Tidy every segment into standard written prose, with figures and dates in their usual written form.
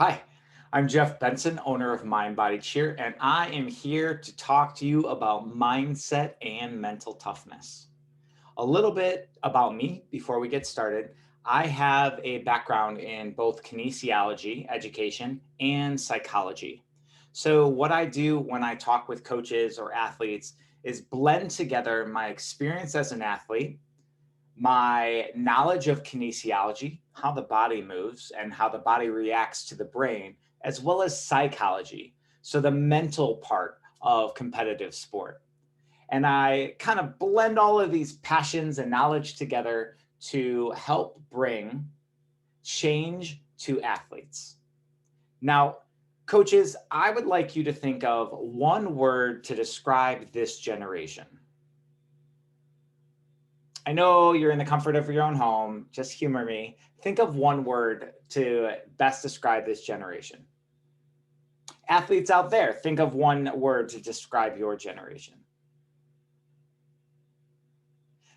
Hi, I'm Jeff Benson, owner of Mind Body Cheer, and I am here to talk to you about mindset and mental toughness. A little bit about me before we get started. I have a background in both kinesiology, education, and psychology. So, what I do when I talk with coaches or athletes is blend together my experience as an athlete, my knowledge of kinesiology, how the body moves and how the body reacts to the brain, as well as psychology. So, the mental part of competitive sport. And I kind of blend all of these passions and knowledge together to help bring change to athletes. Now, coaches, I would like you to think of one word to describe this generation. I know you're in the comfort of your own home. Just humor me. Think of one word to best describe this generation. Athletes out there, think of one word to describe your generation.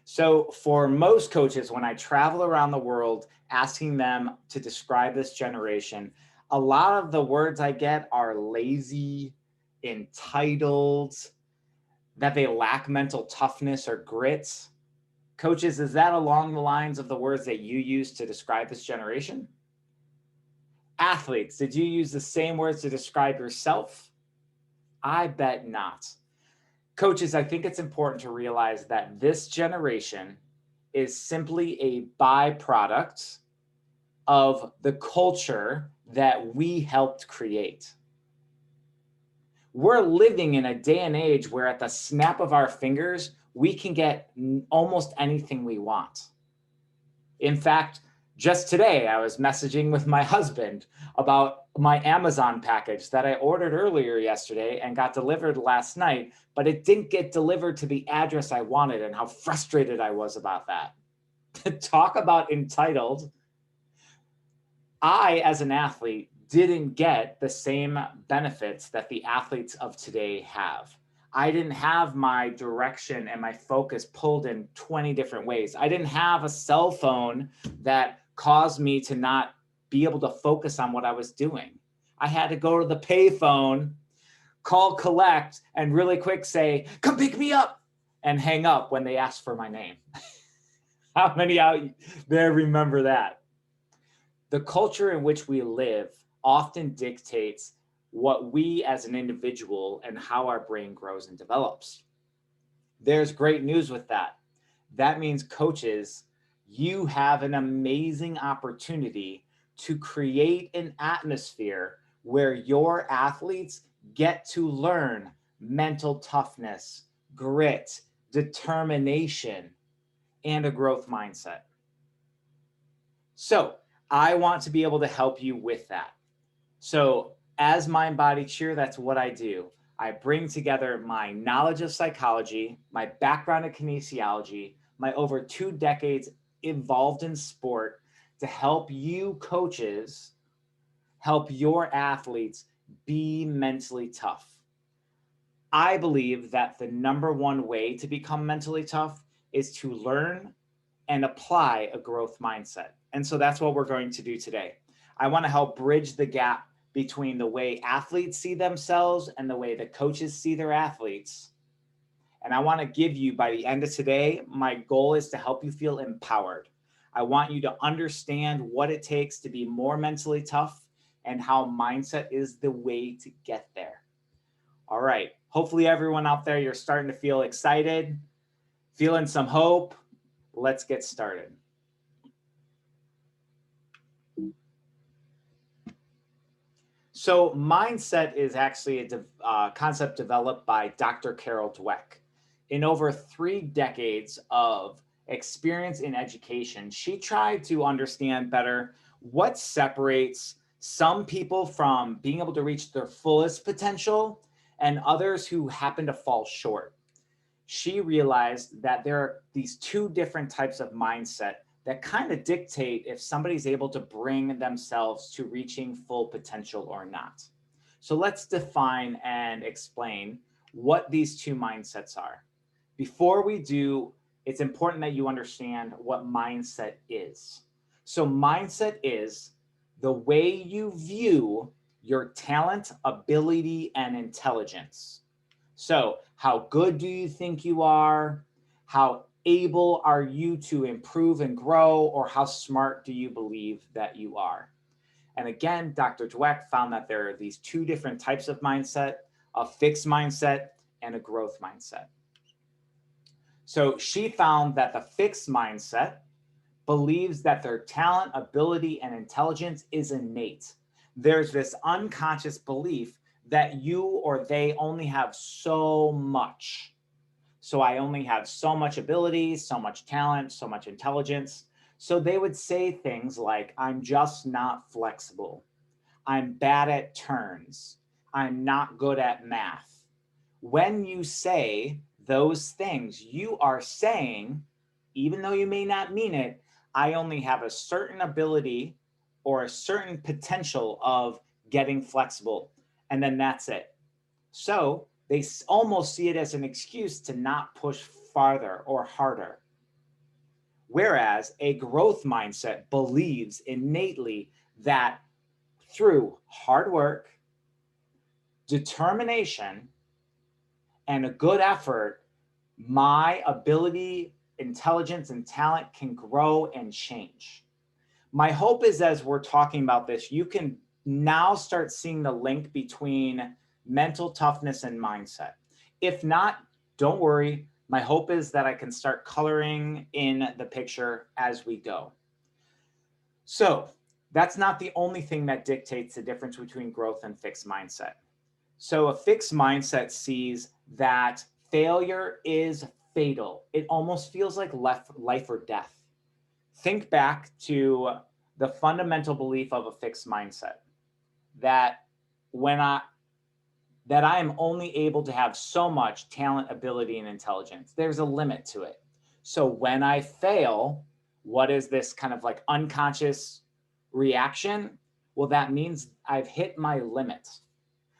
So, for most coaches, when I travel around the world asking them to describe this generation, a lot of the words I get are lazy, entitled, that they lack mental toughness or grit. Coaches, is that along the lines of the words that you use to describe this generation? Athletes, did you use the same words to describe yourself? I bet not. Coaches, I think it's important to realize that this generation is simply a byproduct of the culture that we helped create. We're living in a day and age where at the snap of our fingers, we can get almost anything we want. In fact, just today, I was messaging with my husband about my Amazon package that I ordered earlier yesterday and got delivered last night, but it didn't get delivered to the address I wanted and how frustrated I was about that. Talk about entitled. I, as an athlete, didn't get the same benefits that the athletes of today have. I didn't have my direction and my focus pulled in 20 different ways. I didn't have a cell phone that caused me to not be able to focus on what I was doing. I had to go to the payphone, call collect, and really quick say, "Come pick me up," and hang up when they asked for my name. How many out there remember that? The culture in which we live often dictates what we as an individual and how our brain grows and develops. There's great news with that. That means, coaches, you have an amazing opportunity to create an atmosphere where your athletes get to learn mental toughness, grit, determination, and a growth mindset. So, I want to be able to help you with that. So, as Mind Body Cheer, that's what I do. I bring together my knowledge of psychology, my background in kinesiology, my over 2 decades involved in sport to help you coaches help your athletes be mentally tough. I believe that the number one way to become mentally tough is to learn and apply a growth mindset. And so that's what we're going to do today. I want to help bridge the gap between the way athletes see themselves and the way the coaches see their athletes. And I want to give you, by the end of today, my goal is to help you feel empowered. I want you to understand what it takes to be more mentally tough and how mindset is the way to get there. All right. Hopefully, everyone out there, you're starting to feel excited, feeling some hope. Let's get started. So, mindset is actually a concept developed by Dr. Carol Dweck. In over 3 decades of experience in education, she tried to understand better what separates some people from being able to reach their fullest potential and others who happen to fall short. She realized that there are these two different types of mindset that kind of dictate if somebody's able to bring themselves to reaching full potential or not. So let's define and explain what these two mindsets are. Before we do, it's important that you understand what mindset is. So, mindset is the way you view your talent, ability, and intelligence. So, how good do you think you are? How able are you to improve and grow? Or how smart do you believe that you are? And again, Dr. Dweck found that there are these two different types of mindset, a fixed mindset and a growth mindset. So she found that the fixed mindset believes that their talent, ability, and intelligence is innate. There's this unconscious belief that you or they only have so much. So I only have so much ability, so much talent, so much intelligence. So they would say things like, I'm just not flexible. I'm bad at turns. I'm not good at math. When you say those things, you are saying, even though you may not mean it, I only have a certain ability or a certain potential of getting flexible. And then that's it. So they almost see it as an excuse to not push farther or harder. Whereas a growth mindset believes innately that through hard work, determination, and a good effort, my ability, intelligence, and talent can grow and change. My hope is as we're talking about this, you can now start seeing the link between mental toughness and mindset. If not, don't worry. My hope is that I can start coloring in the picture as we go. So that's not the only thing that dictates the difference between growth and fixed mindset. So a fixed mindset sees that failure is fatal. It almost feels like life or death. Think back to the fundamental belief of a fixed mindset that I am only able to have so much talent, ability, and intelligence. There's a limit to it. So when I fail, what is this kind of like unconscious reaction? Well, that means I've hit my limit.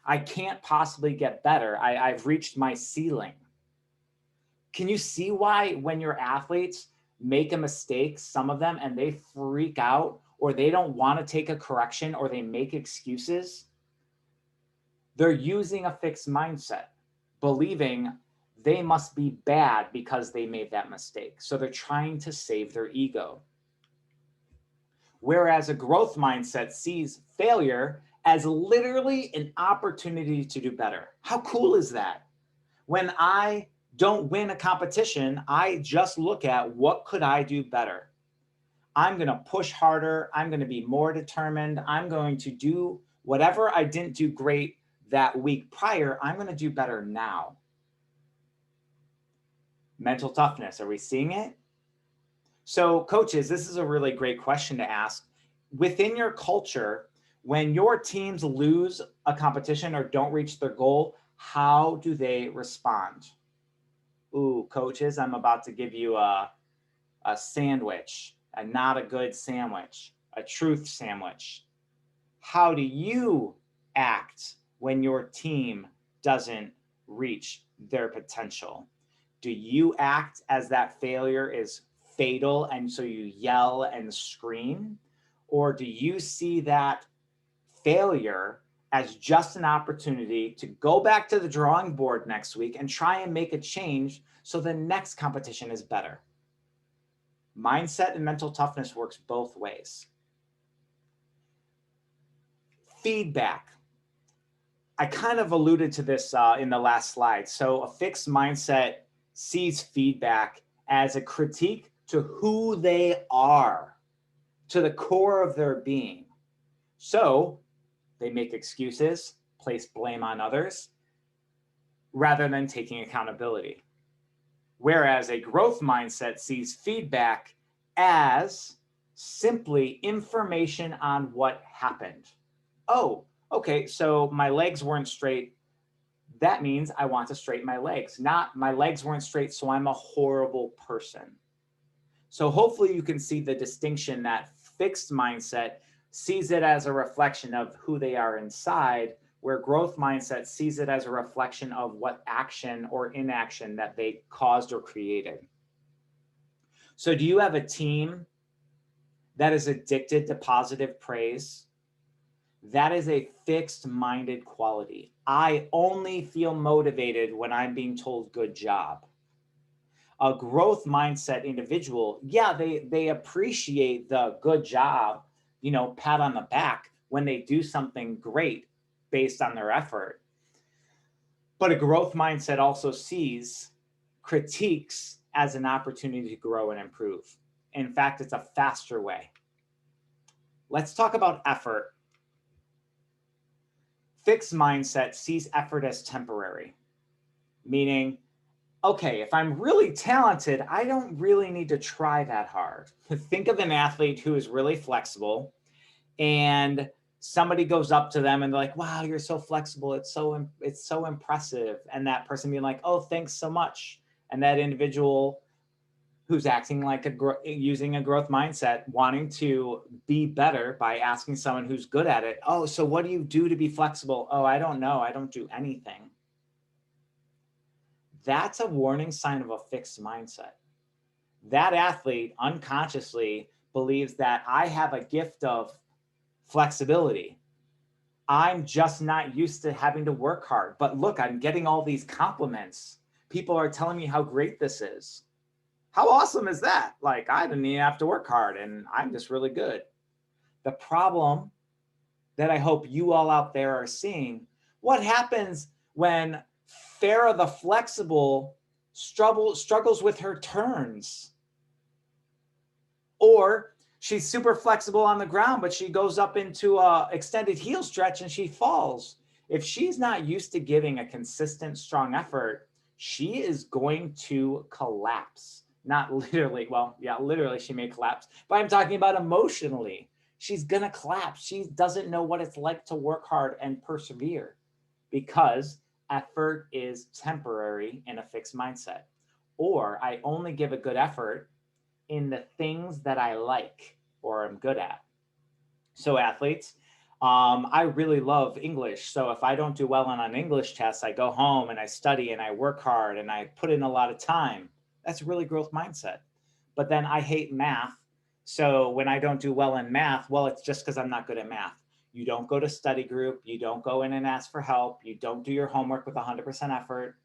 I can't possibly get better. I've reached my ceiling. Can you see why when your athletes make a mistake, some of them, and they freak out or they don't want to take a correction or they make excuses? They're using a fixed mindset, believing they must be bad because they made that mistake. So they're trying to save their ego. Whereas a growth mindset sees failure as literally an opportunity to do better. How cool is that? When I don't win a competition, I just look at what could I do better? I'm going to push harder. I'm going to be more determined. I'm going to do whatever I didn't do great that week prior. I'm going to do better now. Mental toughness. Are we seeing it? So coaches, this is a really great question to ask. Within your culture, when your teams lose a competition or don't reach their goal, how do they respond? Ooh, coaches, I'm about to give you a sandwich, a not a good sandwich, a truth sandwich. How do you act when your team doesn't reach their potential? Do you act as that failure is fatal and so you yell and scream? Or do you see that failure as just an opportunity to go back to the drawing board next week and try and make a change so the next competition is better? Mindset and mental toughness works both ways. Feedback. I kind of alluded to this in the last slide. So a fixed mindset sees feedback as a critique to who they are, to the core of their being. So they make excuses, place blame on others, rather than taking accountability. Whereas a growth mindset sees feedback as simply information on what happened. Oh, okay, so my legs weren't straight. That means I want to straighten my legs. Not my legs weren't straight, so I'm a horrible person. So hopefully you can see the distinction that fixed mindset sees it as a reflection of who they are inside, where growth mindset sees it as a reflection of what action or inaction that they caused or created. So do you have a team that is addicted to positive praise? That is a fixed-minded quality. I only feel motivated when I'm being told good job. A growth mindset individual, yeah, they appreciate the good job, pat on the back when they do something great based on their effort. But a growth mindset also sees critiques as an opportunity to grow and improve. In fact, it's a faster way. Let's talk about effort. Fixed mindset sees effort as temporary, meaning, okay, if I'm really talented, I don't really need to try that hard. Think of an athlete who is really flexible and somebody goes up to them and they're like, wow, you're so flexible. It's so impressive. And that person being like, oh, thanks so much. And that individual who's acting like using a growth mindset, wanting to be better by asking someone who's good at it, oh, so what do you do to be flexible? Oh, I don't know. I don't do anything. That's a warning sign of a fixed mindset. That athlete unconsciously believes that I have a gift of flexibility. I'm just not used to having to work hard. But look, I'm getting all these compliments. People are telling me how great this is. How awesome is that? Like, I didn't even have to work hard and I'm just really good. The problem that I hope you all out there are seeing, what happens when Farah the flexible struggles with her turns? Or she's super flexible on the ground, but she goes up into a extended heel stretch and she falls. If she's not used to giving a consistent, strong effort, she is going to collapse. Not literally, well, yeah, literally she may collapse, but I'm talking about emotionally. She's gonna collapse. She doesn't know what it's like to work hard and persevere because effort is temporary in a fixed mindset. Or I only give a good effort in the things that I like or am good at. So athletes, I really love English. So if I don't do well on an English test, I go home and I study and I work hard and I put in a lot of time. That's really growth mindset. But then I hate math. So when I don't do well in math, well, it's just because I'm not good at math. You don't go to study group. You don't go in and ask for help. You don't do your homework with 100% effort.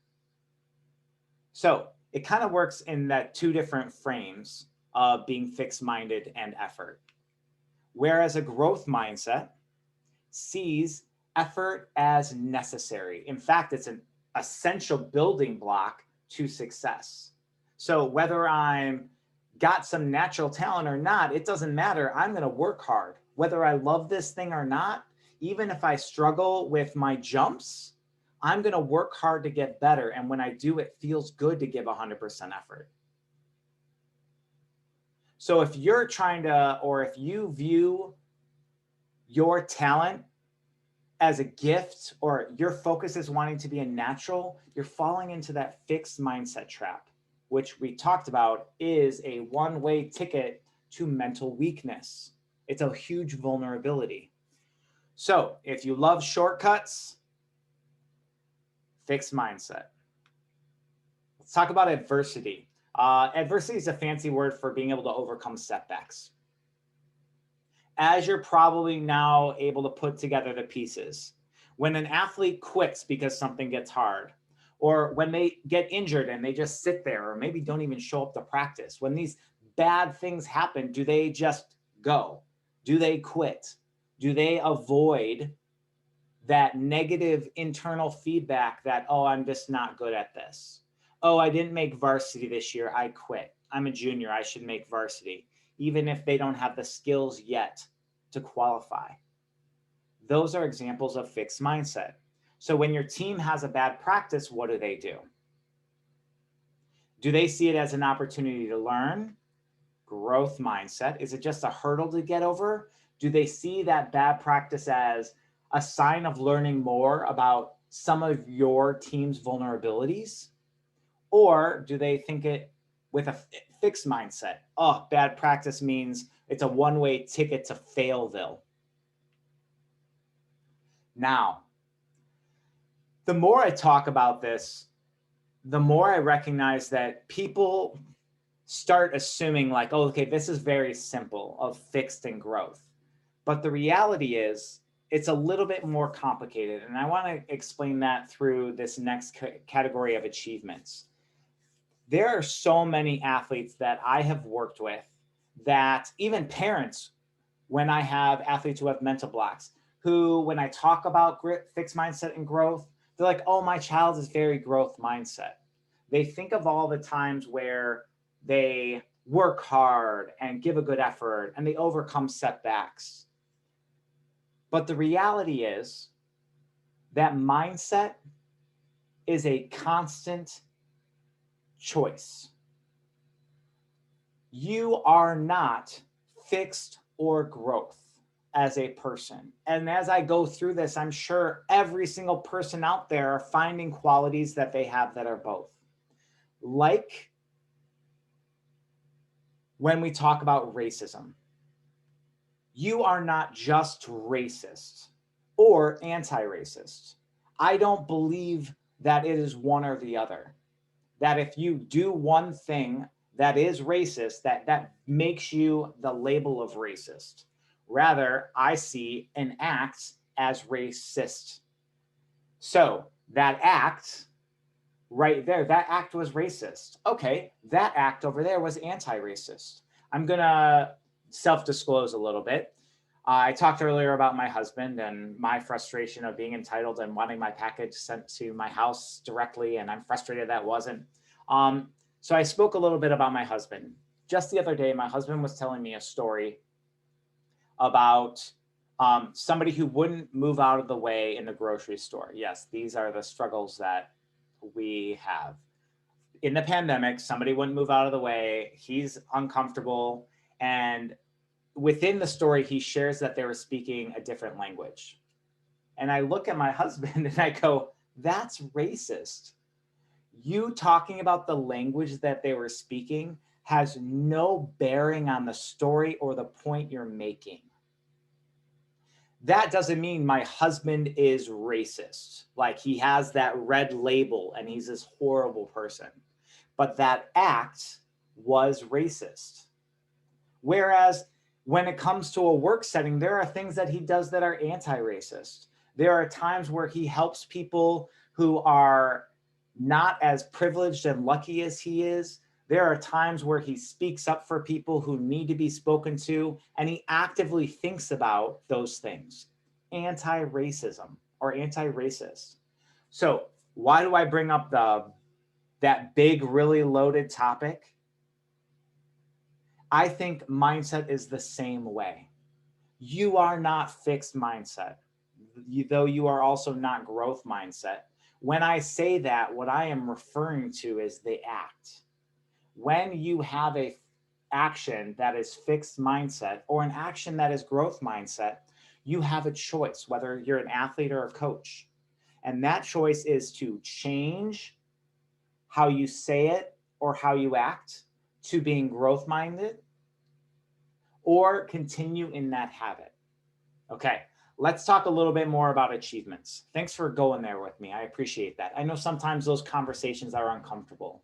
So it kind of works in that two different frames of being fixed minded and effort. Whereas a growth mindset sees effort as necessary. In fact, it's an essential building block to success. So whether I'm got some natural talent or not, it doesn't matter. I'm going to work hard. Whether I love this thing or not, even if I struggle with my jumps, I'm going to work hard to get better. And when I do, it feels good to give 100% effort. So if you're trying to, or if you view your talent as a gift, or your focus is wanting to be a natural, you're falling into that fixed mindset trap, which we talked about is a one-way ticket to mental weakness. It's a huge vulnerability. So if you love shortcuts, fixed mindset. Let's talk about adversity. Adversity is a fancy word for being able to overcome setbacks. As you're probably now able to put together the pieces, when an athlete quits because something gets hard, or when they get injured and they just sit there, or maybe don't even show up to practice, when these bad things happen, do they just go? Do they quit? Do they avoid that negative internal feedback that, oh, I'm just not good at this? Oh, I didn't make varsity this year. I quit. I'm a junior. I should make varsity, even if they don't have the skills yet to qualify. Those are examples of fixed mindset. So when your team has a bad practice, what do? Do they see it as an opportunity to learn? Growth mindset. Is it just a hurdle to get over? Do they see that bad practice as a sign of learning more about some of your team's vulnerabilities? Or do they think it with a fixed mindset? Oh, bad practice means it's a one-way ticket to Failville. Now, the more I talk about this, the more I recognize that people start assuming like, oh, okay, this is very simple of fixed and growth. But the reality is it's a little bit more complicated. And I want to explain that through this next category of achievements. There are so many athletes that I have worked with, that even parents, when I have athletes who have mental blocks, who, when I talk about fixed mindset and growth, they're like, oh, my child is very growth mindset. They think of all the times where they work hard and give a good effort and they overcome setbacks. But the reality is that mindset is a constant choice. You are not fixed or growth as a person. And as I go through this, I'm sure every single person out there are finding qualities that they have that are both. Like when we talk about racism, you are not just racist or anti-racist. I don't believe that it is one or the other. That if you do one thing that is racist, that makes you the label of racist. Rather, I see an act as racist. So that act right there, that act was racist. Okay, that act over there was anti-racist. I'm gonna self-disclose a little bit. I talked earlier about my husband and my frustration of being entitled and wanting my package sent to my house directly, and I'm frustrated that wasn't. So I spoke a little bit about my husband. Just the other day, my husband was telling me a story about somebody who wouldn't move out of the way in the grocery store. Yes, these are the struggles that we have. In the pandemic, somebody wouldn't move out of the way. He's uncomfortable. And within the story, he shares that they were speaking a different language. And I look at my husband and I go, that's racist. You talking about the language that they were speaking has no bearing on the story or the point you're making. That doesn't mean my husband is racist. Like he has that red label and he's this horrible person. But that act was racist. Whereas when it comes to a work setting, there are things that he does that are anti-racist. There are times where he helps people who are not as privileged and lucky as he is. There are times where he speaks up for people who need to be spoken to, and he actively thinks about those things. Anti-racism or anti-racist. So why do I bring up that big, really loaded topic? I think mindset is the same way. You are not fixed mindset, though you are also not growth mindset. When I say that, what I am referring to is the act. When you have a action that is fixed mindset or an action that is growth mindset, you have a choice, whether you're an athlete or a coach. And that choice is to change how you say it or how you act to being growth minded, or continue in that habit. Okay, let's talk a little bit more about achievements. Thanks for going there with me. I appreciate that. I know sometimes those conversations are uncomfortable,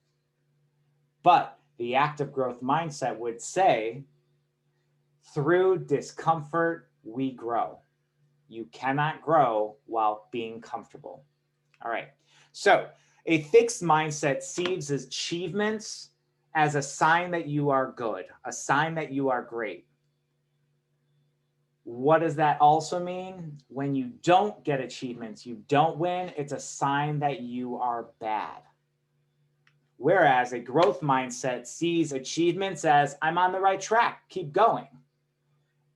but the active growth mindset would say, through discomfort, we grow. You cannot grow while being comfortable. All right, so a fixed mindset sees achievements as a sign that you are good, a sign that you are great. What does that also mean? When you don't get achievements, you don't win, it's a sign that you are bad. Whereas a growth mindset sees achievements as, I'm on the right track, keep going.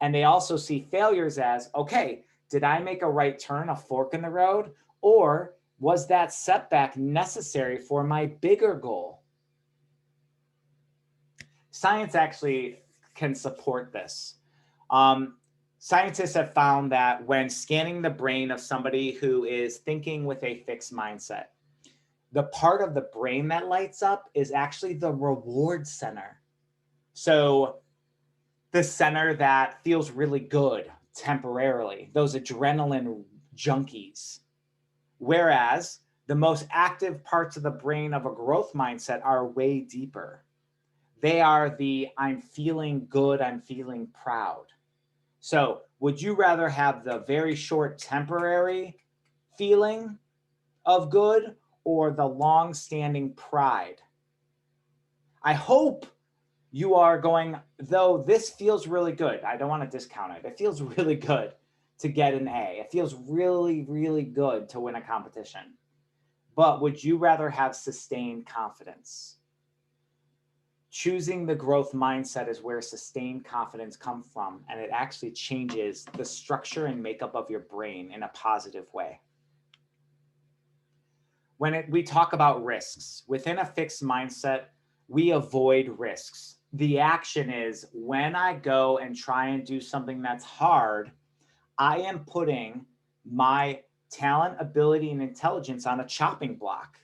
And they also see failures as, okay, did I make a right turn, a fork in the road? Or was that setback necessary for my bigger goal? Science actually can support this. Scientists have found that when scanning the brain of somebody who is thinking with a fixed mindset, the part of the brain that lights up is actually the reward center. So the center that feels really good temporarily, those adrenaline junkies. Whereas the most active parts of the brain of a growth mindset are way deeper. They are the I'm feeling good, I'm feeling proud. So Would you rather have the very short temporary feeling of good or the long-standing pride? I hope you are going, though this feels really good. I don't want to discount it. It feels really good to get an A. It feels really, really good to win a competition. But would you rather have sustained confidence? Choosing the growth mindset is where sustained confidence comes from, and it actually changes the structure and makeup of your brain in a positive way. When we talk about risks, within a fixed mindset, we avoid risks. The action is when I go and try and do something that's hard, I am putting my talent, ability, and intelligence on a chopping block.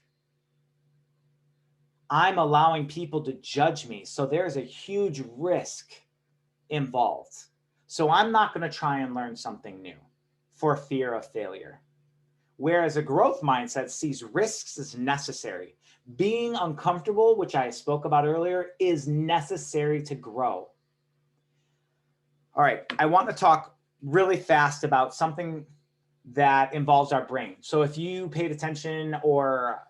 I'm allowing people to judge me. So there's a huge risk involved. So I'm not going to try and learn something new for fear of failure. Whereas a growth mindset sees risks as necessary. Being uncomfortable, which I spoke about earlier, is necessary to grow. All right, I want to talk really fast about something that involves our brain. So if you paid attention or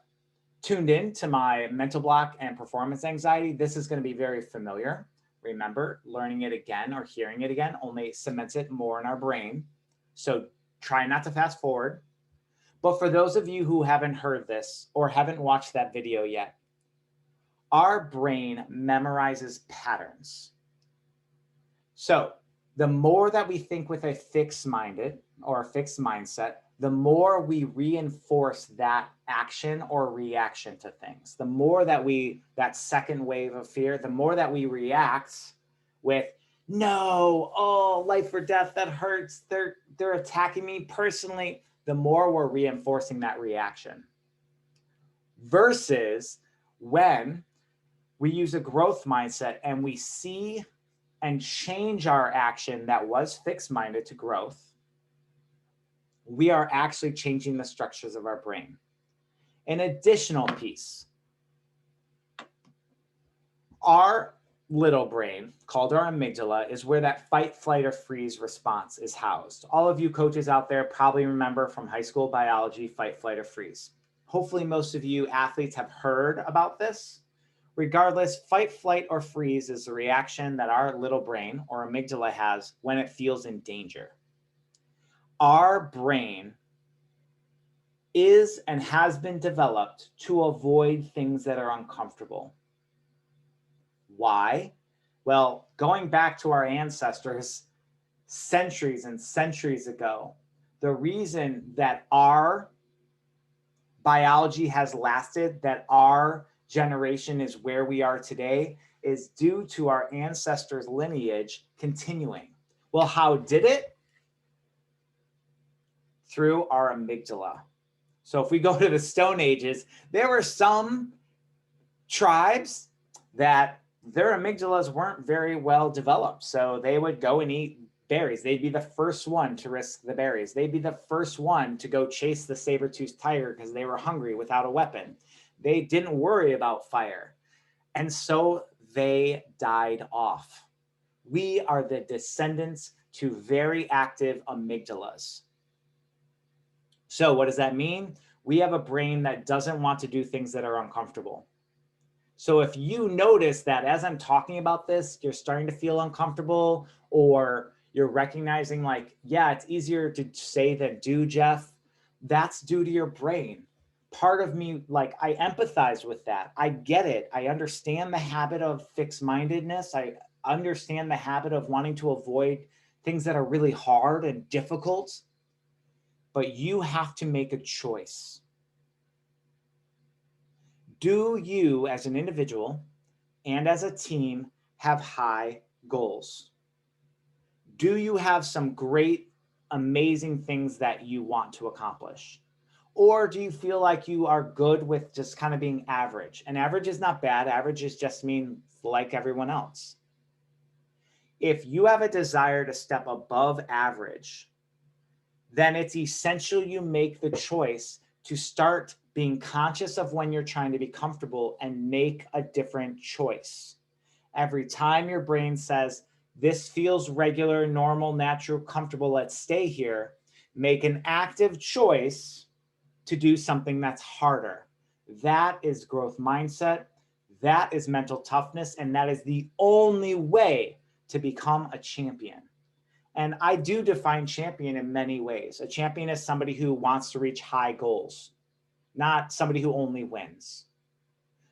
tuned in to my mental block and performance anxiety, this is going to be very familiar. Remember, learning it again or hearing it again only cements it more in our brain. So try not to fast forward. But for those of you who haven't heard this or haven't watched that video yet, our brain memorizes patterns. So the more that we think with a fixed-minded or a fixed mindset, the more we reinforce that action or reaction to things. The more that that second wave of fear, the more that we react with, no, oh, life or death, that hurts. They're attacking me personally. The more we're reinforcing that reaction. Versus when we use a growth mindset and we see and change our action that was fixed-minded to growth, we are actually changing the structures of our brain. An additional piece, our little brain, called our amygdala, is where that fight, flight, or freeze response is housed. All of you coaches out there probably remember from high school biology, fight, flight, or freeze. Hopefully most of you athletes have heard about this. Regardless, fight, flight, or freeze is the reaction that our little brain or amygdala has when it feels in danger. Our brain is and has been developed to avoid things that are uncomfortable. Why? Well, going back to our ancestors centuries and centuries ago, the reason that our biology has lasted, that our generation is where we are today, is due to our ancestors' lineage continuing. Well, how did it? Through our amygdala. So if we go to the Stone Ages, there were some tribes that their amygdalas weren't very well developed. So they would go and eat berries. They'd be the first one to risk the berries. They'd be the first one to go chase the saber-toothed tiger because they were hungry without a weapon. They didn't worry about fire. And so they died off. We are the descendants to very active amygdalas. So what does that mean? We have a brain that doesn't want to do things that are uncomfortable. So if you notice that as I'm talking about this, you're starting to feel uncomfortable, or you're recognizing like, yeah, it's easier to say than do, Jeff, that's due to your brain. Part of me, like, I empathize with that. I get it. I understand the habit of fixed-mindedness. I understand the habit of wanting to avoid things that are really hard and difficult. But you have to make a choice. Do you, as an individual and as a team, have high goals? Do you have some great, amazing things that you want to accomplish? Or do you feel like you are good with just kind of being average? And average is not bad. Average is just mean like everyone else. If you have a desire to step above average, then it's essential you make the choice to start being conscious of when you're trying to be comfortable and make a different choice. Every time your brain says, This feels regular, normal, natural, comfortable. Let's stay here. Make an active choice to do something that's harder. That is growth mindset. That is mental toughness. And that is the only way to become a champion. And I do define champion in many ways. A champion is somebody who wants to reach high goals, not somebody who only wins.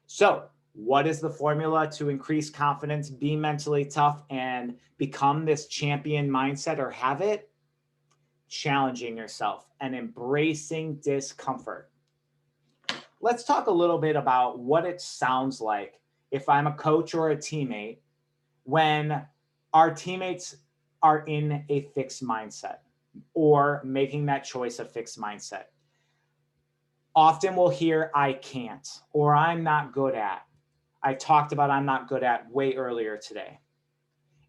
So, what is the formula to increase confidence, be mentally tough, and become this champion mindset or habit? Challenging yourself and embracing discomfort. Let's talk a little bit about what it sounds like if I'm a coach or a teammate when our teammates are in a fixed mindset or making that choice of fixed mindset. Often we'll hear, I can't, or I'm not good at. I talked about I'm not good at way earlier today.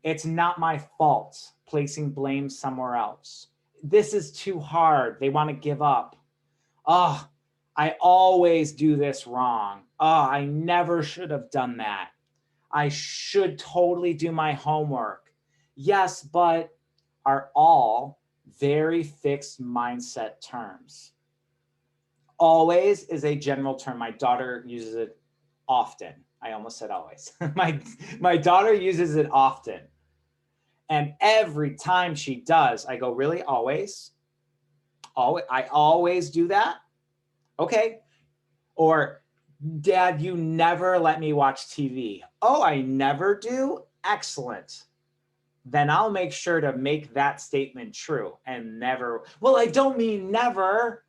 It's not my fault, placing blame somewhere else. This is too hard. They want to give up. Oh, I always do this wrong. Oh, I never should have done that. I should totally do my homework. Yes, but are all very fixed mindset terms. Always is a general term. My daughter uses it often. I almost said always. My daughter uses it often. And every time she does, I go, really? Always? Always? I always do that? Okay. Or, Dad, you never let me watch TV. Oh, I never do? Excellent. Then I'll make sure to make that statement true and never. Well, I don't mean never.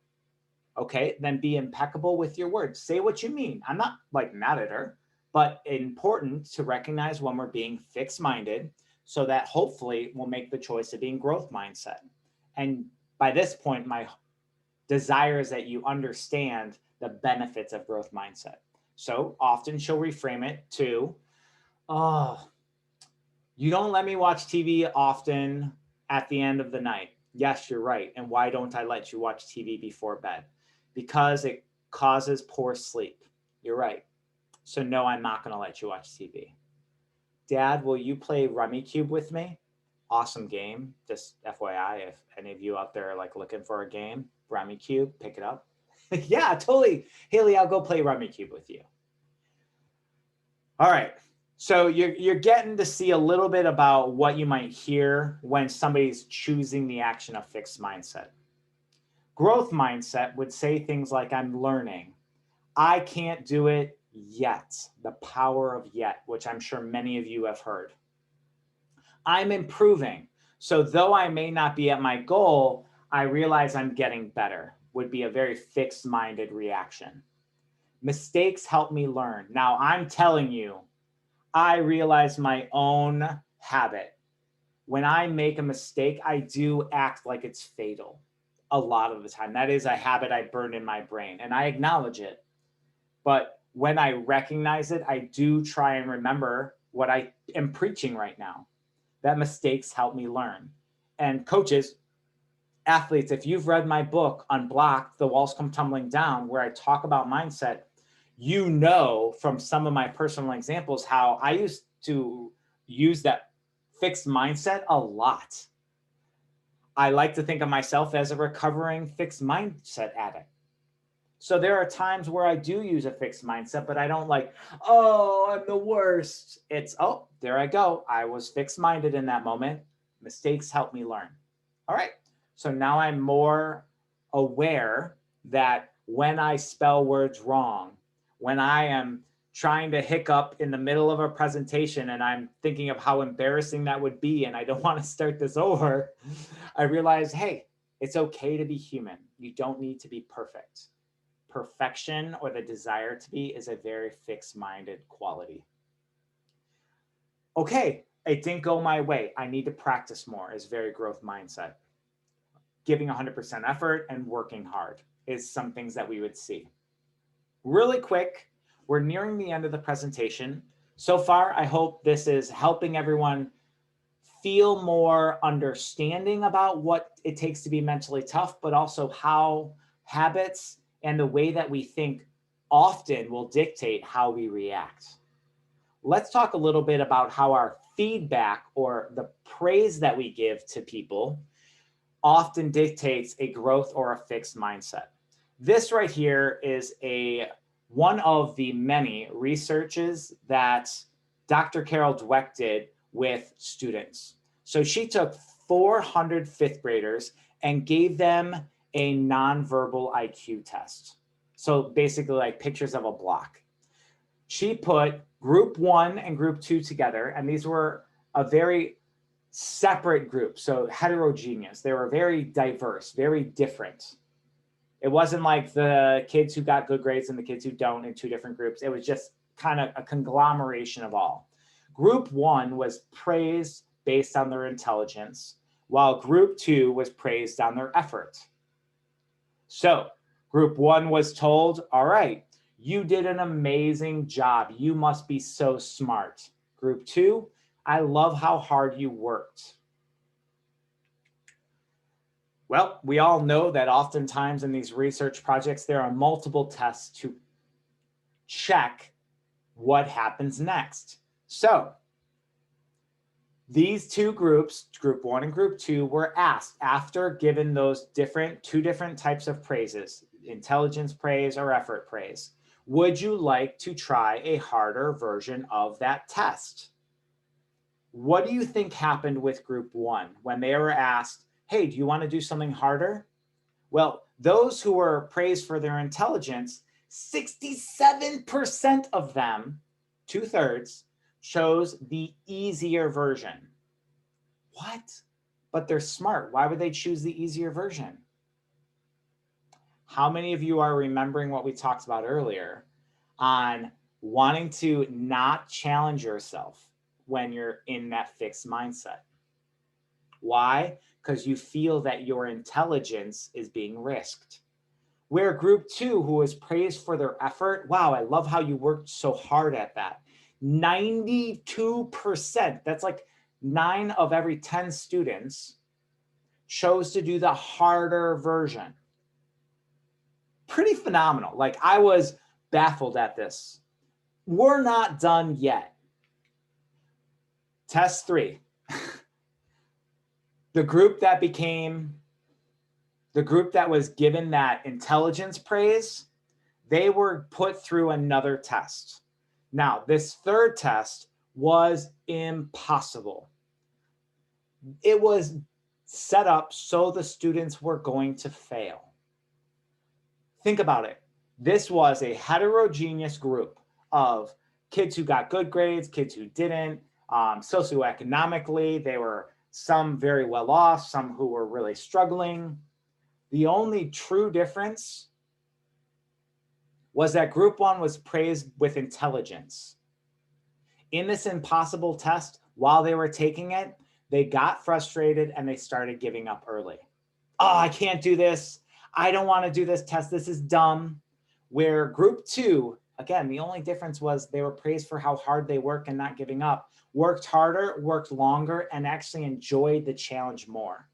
Okay, then be impeccable with your words. Say what you mean. I'm not like mad at her, but important to recognize when we're being fixed-minded so that hopefully we'll make the choice of being growth mindset. And by this point, my desire is that you understand the benefits of growth mindset. So often she'll reframe it to, oh, you don't let me watch TV often at the end of the night. Yes, you're right. And why don't I let you watch TV before bed? Because it causes poor sleep. You're right. So no, I'm not going to let you watch TV. Dad, will you play Rummy Cube with me? Awesome game. Just FYI, if any of you out there are like looking for a game, Rummy Cube, pick it up. Yeah, totally. Haley, I'll go play Rummy Cube with you. All right. So you're getting to see a little bit about what you might hear when somebody's choosing the action of fixed mindset. Growth mindset would say things like, I'm learning. I can't do it yet. The power of yet, which I'm sure many of you have heard. I'm improving. So though I may not be at my goal, I realize I'm getting better, would be a very fixed-minded reaction. Mistakes help me learn. Now I'm telling you, I realize my own habit. When I make a mistake, I do act like it's fatal a lot of the time. That is a habit I burned in my brain and I acknowledge it. But when I recognize it, I do try and remember what I am preaching right now, that mistakes help me learn. And coaches, athletes, if you've read my book, Unblocked, The Walls Come Tumbling Down, where I talk about mindset, you know from some of my personal examples how I used to use that fixed mindset a lot. I like to think of myself as a recovering fixed mindset addict. So there are times where I do use a fixed mindset, but I don't like, oh, I'm the worst. It's, oh, there I go. I was fixed minded in that moment. Mistakes help me learn. All right. So now I'm more aware that when I spell words wrong, when I am trying to hiccup in the middle of a presentation and I'm thinking of how embarrassing that would be and I don't want to start this over, I realize, hey, it's okay to be human. You don't need to be perfect. Perfection or the desire to be is a very fixed-minded quality. Okay, it didn't go my way. I need to practice more is very growth mindset. Giving 100% effort and working hard is some things that we would see. Really quick, we're nearing the end of the presentation. So far, I hope this is helping everyone feel more understanding about what it takes to be mentally tough, but also how habits and the way that we think often will dictate how we react. Let's talk a little bit about how our feedback or the praise that we give to people often dictates a growth or a fixed mindset. This right here is one of the many researches that Dr. Carol Dweck did with students. So she took 400 fifth graders and gave them a nonverbal IQ test. So basically like pictures of a block. She put group 1 and group 2 together, and these were a very separate group, so heterogeneous. They were very diverse, very different. It wasn't like the kids who got good grades and the kids who don't in two different groups. It was just kind of a conglomeration of all. Group 1 was praised based on their intelligence, while group 2 was praised on their effort. So group 1 was told, all right, you did an amazing job. You must be so smart. Group 2, I love how hard you worked. Well, we all know that oftentimes in these research projects, there are multiple tests to check what happens next. So these two groups, group 1 and group 2, were asked after given those two different types of praises, intelligence praise or effort praise, would you like to try a harder version of that test? What do you think happened with group 1 when they were asked, hey, do you want to do something harder? Well, those who were praised for their intelligence, 67% of them, 2/3, chose the easier version. What? But they're smart. Why would they choose the easier version? How many of you are remembering what we talked about earlier on wanting to not challenge yourself when you're in that fixed mindset? Why? Because you feel that your intelligence is being risked. Where group 2, who was praised for their effort, wow, I love how you worked so hard at that. 92%, that's like 9 of every 10 students chose to do the harder version. Pretty phenomenal. Like, I was baffled at this. We're not done yet. Test 3. The group that was given that intelligence praise, they were put through another test. Now, this third test was impossible. It was set up so the students were going to fail. Think about it. This was a heterogeneous group of kids who got good grades, kids who didn't. Socioeconomically, they were some very well off, some who were really struggling. The only true difference was that group 1 was praised with intelligence. In this impossible test, while they were taking it, they got frustrated and they started giving up early. Oh, I can't do this. I don't want to do this test. This is dumb. Where group 2, again, the only difference was they were praised for how hard they work and not giving up, worked harder, worked longer, and actually enjoyed the challenge more.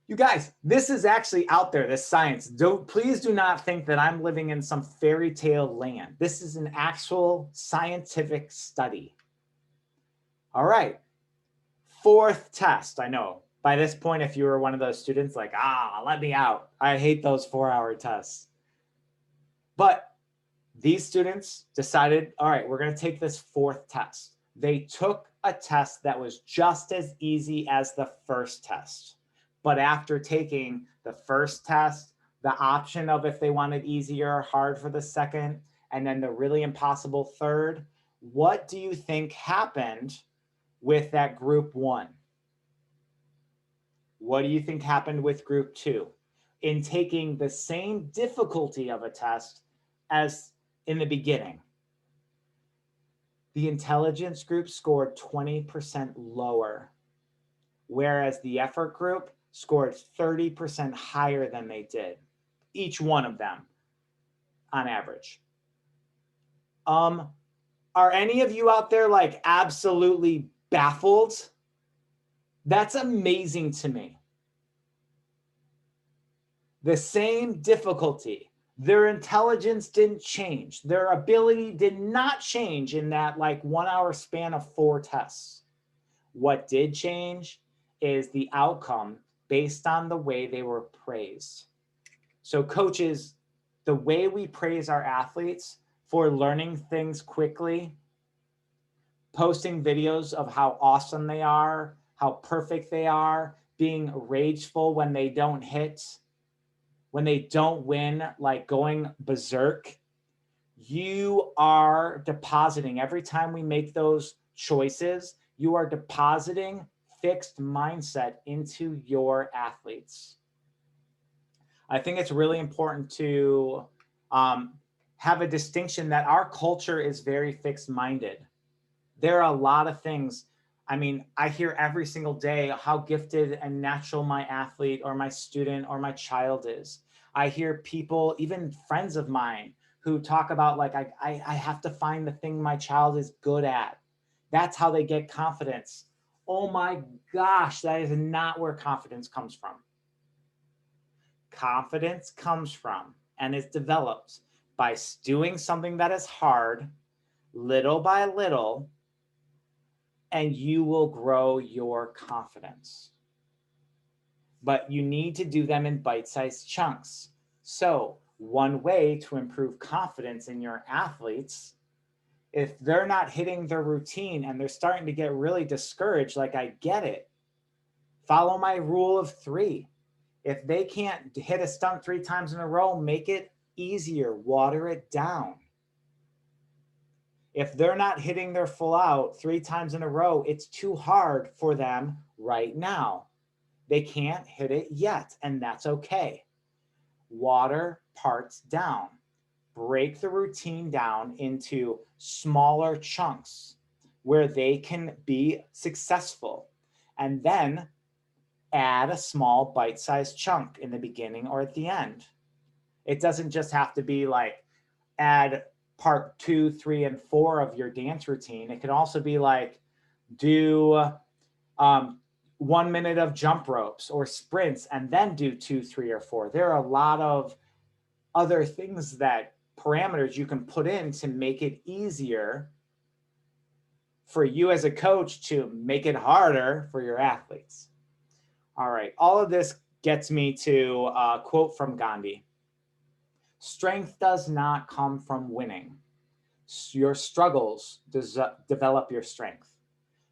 You guys, this is actually out there, this science. Please do not think that I'm living in some fairy tale land. This is an actual scientific study. All right, 4th test. I know by this point, if you were one of those students like, let me out. I hate those 4-hour tests. But these students decided, all right, we're going to take this 4th test. They took a test that was just as easy as the first test. But after taking the first test, the option of if they wanted easier or hard for the second, and then the really impossible third, what do you think happened with that group 1? What do you think happened with group 2 in taking the same difficulty of a test as in the beginning? The intelligence group scored 20% lower, whereas the effort group scored 30% higher than they did, each one of them on average. Are any of you out there like absolutely baffled? That's amazing to me. The same difficulty Their intelligence didn't change. Their ability did not change in that like 1 hour span of 4 tests. What did change is the outcome based on the way they were praised. So coaches, the way we praise our athletes for learning things quickly, posting videos of how awesome they are, how perfect they are, being rageful when they don't hit, when they don't win, like going berserk, you are depositing, every time we make those choices, you are depositing fixed mindset into your athletes. I think it's really important to have a distinction that our culture is very fixed minded. There are a lot of things. I mean, I hear every single day how gifted and natural my athlete or my student or my child is. I hear people, even friends of mine, who talk about like, I have to find the thing my child is good at. That's how they get confidence. Oh my gosh, that is not where confidence comes from. Confidence comes from and is developed by doing something that is hard, little by little, and you will grow your confidence. But you need to do them in bite-sized chunks. So one way to improve confidence in your athletes, if they're not hitting their routine and they're starting to get really discouraged, like I get it, follow my rule of 3. If they can't hit a stunt 3 times in a row, make it easier, water it down. If they're not hitting their full out 3 times in a row, it's too hard for them right now. They can't hit it yet, and that's okay. Water parts down. Break the routine down into smaller chunks where they can be successful. And then add a small bite-sized chunk in the beginning or at the end. It doesn't just have to be like add part 2, 3, and 4 of your dance routine. It can also be like do 1 minute of jump ropes or sprints and then do 2, 3, or 4. There are a lot of other things that parameters you can put in to make it easier for you as a coach to make it harder for your athletes. All right, all of this gets me to a quote from Gandhi. Strength does not come from winning. Your struggles develop your strength.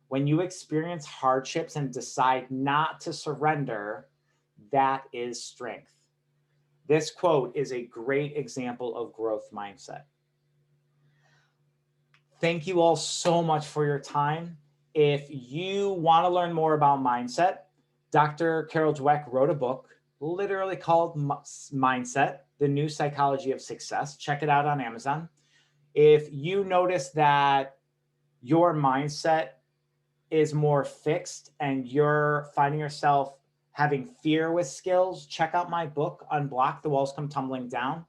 When you experience hardships and decide not to surrender, that is strength. This quote is a great example of growth mindset. Thank you all so much for your time. If you want to learn more about mindset, Dr. Carol Dweck wrote a book literally called Mindset, The New Psychology of Success. Check it out on Amazon. If you notice that your mindset is more fixed and you're finding yourself having fear with skills, check out my book, Unblock, The Walls Come Tumbling Down.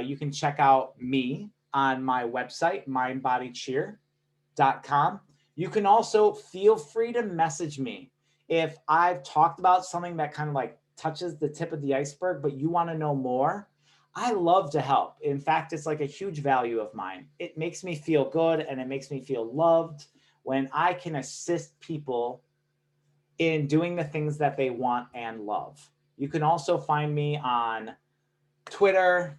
You can check out me on my website, mindbodycheer.com. You can also feel free to message me. If I've talked about something that kind of like touches the tip of the iceberg, but you want to know more, I love to help. In fact, it's like a huge value of mine. It makes me feel good and it makes me feel loved when I can assist people in doing the things that they want and love. You can also find me on Twitter,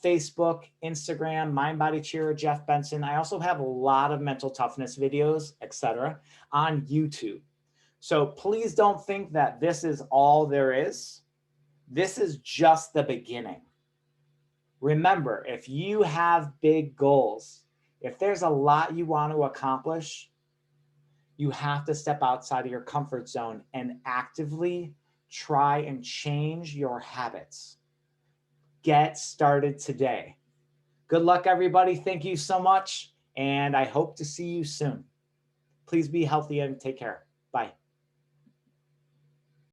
Facebook, Instagram, Mind Body Cheer, Jeff Benson. I also have a lot of mental toughness videos, etc., on YouTube. So please don't think that this is all there is. This is just the beginning. Remember, if you have big goals, if there's a lot you want to accomplish, you have to step outside of your comfort zone and actively try and change your habits. Get started today. Good luck, everybody. Thank you so much. And I hope to see you soon. Please be healthy and take care. Bye.